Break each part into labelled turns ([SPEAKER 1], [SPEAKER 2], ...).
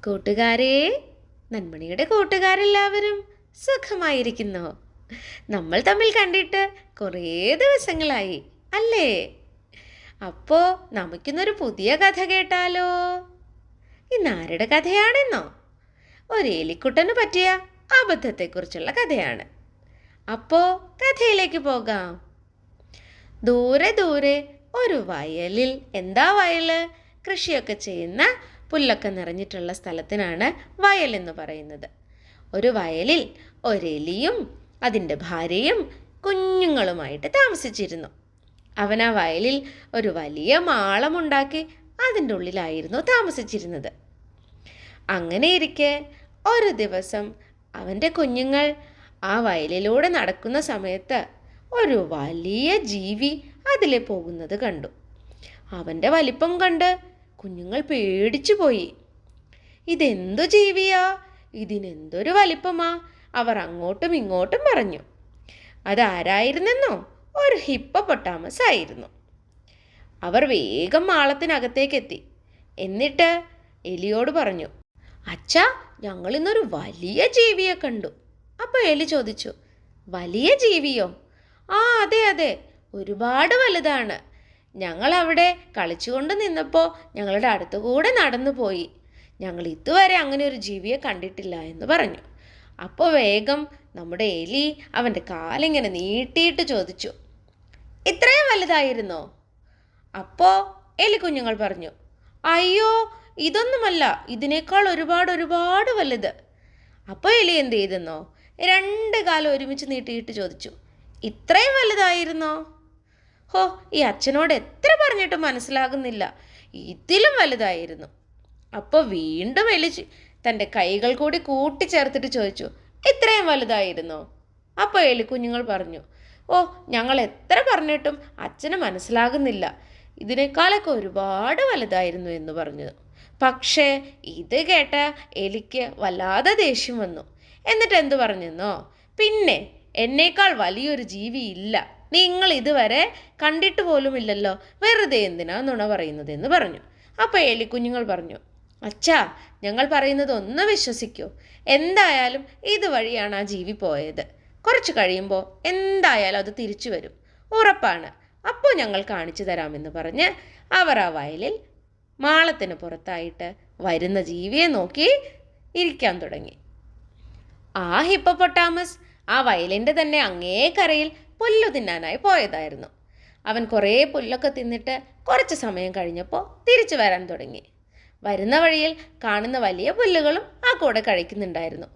[SPEAKER 1] കൂട്ടുകാരെ, നന്മണിയുടെ കൂട്ടുകാരെല്ലാവരും സുഖമായിരിക്കുന്നോ? നമ്മൾ തമ്മിൽ കണ്ടിട്ട് കുറേ ദിവസങ്ങളായി അല്ലേ? അപ്പോൾ നമുക്കിന്നൊരു പുതിയ കഥ കേട്ടാലോ? ഇന്നാരുടെ കഥയാണെന്നോ? ഒരു എലിക്കുട്ടന് പറ്റിയ അബദ്ധത്തെക്കുറിച്ചുള്ള കഥയാണ്. അപ്പോൾ കഥയിലേക്ക് പോകാം. ദൂരെ ദൂരെ ഒരു വയലിൽ, എന്താ വയല്? കൃഷിയൊക്കെ ചെയ്യുന്ന പുല്ലൊക്കെ നിറഞ്ഞിട്ടുള്ള സ്ഥലത്തിനാണ് വയലെന്ന് പറയുന്നത്. ഒരു വയലിൽ ഒരെലിയും അതിൻ്റെ ഭാര്യയും കുഞ്ഞുങ്ങളുമായിട്ട് താമസിച്ചിരുന്നു. അവൻ ആ വയലിൽ ഒരു വലിയ മാളമുണ്ടാക്കി അതിൻ്റെ ഉള്ളിലായിരുന്നു താമസിച്ചിരുന്നത്. അങ്ങനെയിരിക്കെ ഒരു ദിവസം അവൻ്റെ കുഞ്ഞുങ്ങൾ ആ വയലിലൂടെ നടക്കുന്ന സമയത്ത് ഒരു വലിയ ജീവി അതിലെ പോകുന്നത് കണ്ടു. അവൻ്റെ വലിപ്പം കണ്ട് കുഞ്ഞുങ്ങൾ പേടിച്ചു പോയി. ഇതെന്തു ജീവിയാ? ഇതിനെന്തൊരു വലിപ്പമാ? അവർ അങ്ങോട്ടും ഇങ്ങോട്ടും പറഞ്ഞു. അതാരായിരുന്നെന്നോ? ഒരു ഹിപ്പോപ്പൊട്ടാമസ് ആയിരുന്നു. അവർ വേഗം മാളത്തിനകത്തേക്ക് എത്തി. എന്നിട്ട് എലിയോട് പറഞ്ഞു, അച്ഛാ, ഞങ്ങൾ ഇന്നൊരു വലിയ ജീവിയെ കണ്ടു. അപ്പോൾ എലി ചോദിച്ചു, വലിയ ജീവിയോ? ആ, അതെ അതെ, ഒരുപാട് വലുതാണ്. ഞങ്ങൾ അവിടെ കളിച്ചുകൊണ്ട് നിന്നപ്പോൾ ഞങ്ങളുടെ അടുത്തുകൂടെ നടന്നു പോയി. ഞങ്ങൾ ഇതുവരെ അങ്ങനെ ഒരു ജീവിയെ കണ്ടിട്ടില്ല എന്ന് പറഞ്ഞു. അപ്പോൾ വേഗം നമ്മുടെ എലി അവൻ്റെ കാലിങ്ങനെ നീട്ടിയിട്ട് ചോദിച്ചു, ഇത്രയും വലുതായിരുന്നോ? അപ്പോൾ എലി കുഞ്ഞുങ്ങൾ പറഞ്ഞു, അയ്യോ, ഇതൊന്നുമല്ല, ഇതിനേക്കാൾ ഒരുപാട് വലുത്. അപ്പോൾ എലി എന്ത് ചെയ്തെന്നോ? രണ്ട് കാലം ഒരുമിച്ച് നീട്ടിയിട്ട് ചോദിച്ചു, ഇത്രയും വലുതായിരുന്നോ? ഹോ, ഈ അച്ഛനോട് എത്ര പറഞ്ഞിട്ടും മനസ്സിലാകുന്നില്ല, ഇതിലും വലുതായിരുന്നു. അപ്പോൾ വീണ്ടും എലി തൻ്റെ കൈകൾ കൂടി കൂട്ടിച്ചേർത്തിട്ട് ചോദിച്ചു, ഇത്രയും വലുതായിരുന്നോ? അപ്പോൾ എലി കുഞ്ഞുങ്ങൾ പറഞ്ഞു, ഓ, ഞങ്ങൾ എത്ര പറഞ്ഞിട്ടും അച്ഛന് മനസ്സിലാകുന്നില്ല, ഇതിനേക്കാളൊക്കെ ഒരുപാട് വലുതായിരുന്നു എന്ന് പറഞ്ഞു. പക്ഷേ ഇത് കേട്ട എലിക്ക് വല്ലാതെ ദേഷ്യം വന്നു. എന്നിട്ട് എന്തു പറഞ്ഞെന്നോ? പിന്നെ എന്നേക്കാൾ വലിയൊരു ജീവി ഇല്ല, നിങ്ങൾ ഇതുവരെ കണ്ടിട്ട് പോലുമില്ലല്ലോ, വെറുതെ എന്തിനാ നുണ പറയുന്നത് എന്ന് പറഞ്ഞു. അപ്പോൾ എലിക്കുഞ്ഞുങ്ങൾ പറഞ്ഞു, അച്ഛാ, ഞങ്ങൾ പറയുന്നത് ഒന്ന് വിശ്വസിക്കൂ, എന്തായാലും ഇതുവഴിയാണ് ആ ജീവി പോയത്. കുറച്ച് കഴിയുമ്പോൾ എന്തായാലും അത് തിരിച്ചു വരും, ഉറപ്പാണ്. അപ്പോൾ ഞങ്ങൾ കാണിച്ചു തരാമെന്ന് പറഞ്ഞ് അവർ ആ വയലിൽ മാളത്തിന് പുറത്തായിട്ട് വരുന്ന ജീവിയെ നോക്കി ഇരിക്കാൻ തുടങ്ങി. ആ ഹിപ്പോപ്പൊട്ടാമസ് ആ വയലിൻ്റെ തന്നെ അങ്ങേക്കരയിൽ പുല്ലു തിന്നാനായി പോയതായിരുന്നു. അവൻ കുറേ പുല്ലൊക്കെ തിന്നിട്ട് കുറച്ച് സമയം കഴിഞ്ഞപ്പോൾ തിരിച്ചു വരാൻ തുടങ്ങി. വരുന്ന വഴിയിൽ കാണുന്ന വലിയ പുല്ലുകളും ആ കൂടെ കഴിക്കുന്നുണ്ടായിരുന്നു.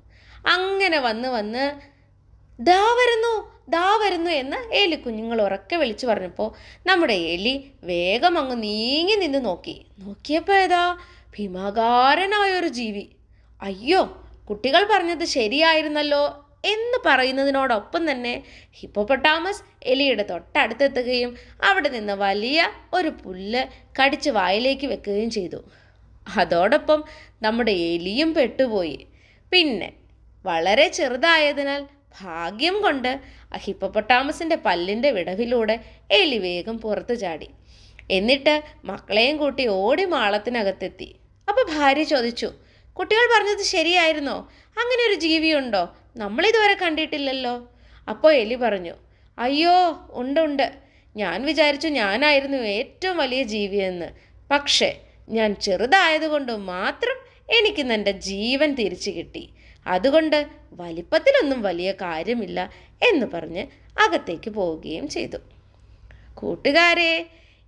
[SPEAKER 1] അങ്ങനെ വന്ന് ദാ വരുന്നു എന്ന് എലിക്കുഞ്ഞുങ്ങൾ ഉറക്കെ വിളിച്ചു പറഞ്ഞപ്പോൾ നമ്മുടെ എലി വേഗം അങ്ങ് നീങ്ങി നിന്ന് നോക്കിയപ്പോൾ ഏതാ? ഭീമാകാരനായൊരു ജീവി. അയ്യോ, കുട്ടികൾ പറഞ്ഞത് ശരിയായിരുന്നല്ലോ എന്ന് പറയുന്നതിനോടൊപ്പം തന്നെ ഹിപ്പോപ്പൊട്ടാമസ് എലിയുടെ തൊട്ടടുത്തെത്തുകയും അവിടെ നിന്ന് വലിയ ഒരു പുല്ല് കടിച്ച് വായിലേക്ക് വെക്കുകയും ചെയ്തു. അതോടൊപ്പം നമ്മുടെ എലിയും പെട്ടുപോയി. പിന്നെ വളരെ ചെറുതായതിനാൽ ഭാഗ്യം കൊണ്ട് ആ ഹിപ്പോപ്പൊട്ടാമസിൻ്റെ പല്ലിൻ്റെ വിടവിലൂടെ എലി വേഗം പുറത്തു ചാടി. എന്നിട്ട് മക്കളെയും കൂട്ടി ഓടി മാളത്തിനകത്തെത്തി. അപ്പോൾ ഭാര്യ ചോദിച്ചു, കുട്ടികൾ പറഞ്ഞത് ശരിയായിരുന്നോ? അങ്ങനെ ഒരു ജീവിയുണ്ടോ? നമ്മളിതുവരെ കണ്ടിട്ടില്ലല്ലോ. അപ്പോൾ എലി പറഞ്ഞു, അയ്യോ, ഉണ്ട്. ഞാൻ വിചാരിച്ചു ഞാനായിരുന്നു ഏറ്റവും വലിയ ജീവിയെന്ന്. പക്ഷേ ഞാൻ ചെറുതായതുകൊണ്ട് മാത്രം എനിക്കിന്ന് എൻ്റെ ജീവൻ തിരിച്ചു കിട്ടി. അതുകൊണ്ട് വലിപ്പത്തിലൊന്നും വലിയ കാര്യമില്ല എന്ന് പറഞ്ഞ് അകത്തേക്ക് പോവുകയും ചെയ്തു. കൂട്ടുകാരെ,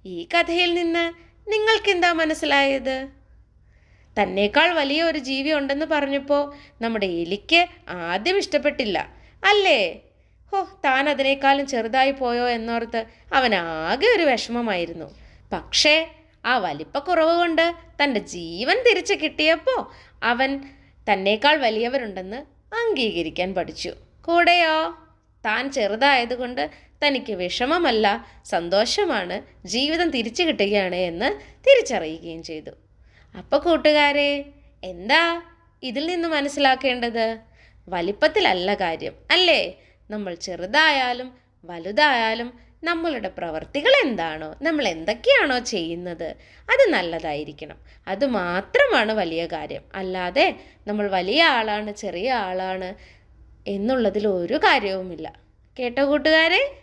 [SPEAKER 1] ഈ കഥയിൽ നിന്ന് നിങ്ങൾക്കെന്താ മനസ്സിലായത്? തന്നേക്കാൾ വലിയ ഒരു ജീവി ഉണ്ടെന്ന് പറഞ്ഞപ്പോൾ നമ്മുടെ എലിക്ക് ആദ്യം ഇഷ്ടപ്പെട്ടില്ല അല്ലേ? താൻ അതിനേക്കാളും ചെറുതായി പോയോ എന്നോർത്ത് അവൻ ആകെ ഒരു വിഷമമായിരുന്നു. പക്ഷേ ആ വലിപ്പക്കുറവ് കൊണ്ട് തൻ്റെ ജീവൻ തിരിച്ചു കിട്ടിയപ്പോൾ അവൻ തന്നേക്കാൾ വലിയവരുണ്ടെന്ന് അംഗീകരിക്കാൻ പഠിച്ചു. കൂടെയോ താൻ ചെറുതായതുകൊണ്ട് തനിക്ക് വിഷമമല്ല, സന്തോഷമാണ്, ജീവിതം തിരിച്ചു കിട്ടുകയാണ് എന്ന് തിരിച്ചറിയുകയും ചെയ്തു. അപ്പോൾ കൂട്ടുകാരെ, എന്താ ഇതിൽ നിന്ന് മനസ്സിലാക്കേണ്ടത്? വലിപ്പത്തിലല്ല കാര്യം അല്ലേ? നമ്മൾ ചെറുതായാലും വലുതായാലും നമ്മളുടെ പ്രവർത്തികൾ എന്താണോ, നമ്മൾ എന്തൊക്കെയാണോ ചെയ്യുന്നത് അത് നല്ലതായിരിക്കണം. അത് മാത്രമാണ് വലിയ കാര്യം. അല്ലാതെ നമ്മൾ വലിയ ആളാണ് ചെറിയ ആളാണ് എന്നുള്ളതിൽ ഒരു കാര്യവുമില്ല. കേട്ടോ കൂട്ടുകാരെ?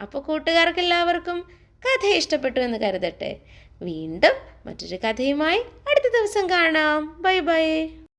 [SPEAKER 1] അപ്പോൾ കൂട്ടുകാർക്ക് എല്ലാവർക്കും കഥ ഇഷ്ടപ്പെട്ടു എന്ന് കരുതട്ടെ. വീണ്ടും മറ്റൊരു കഥയുമായി അടുത്ത ദിവസം കാണാം. Bye bye.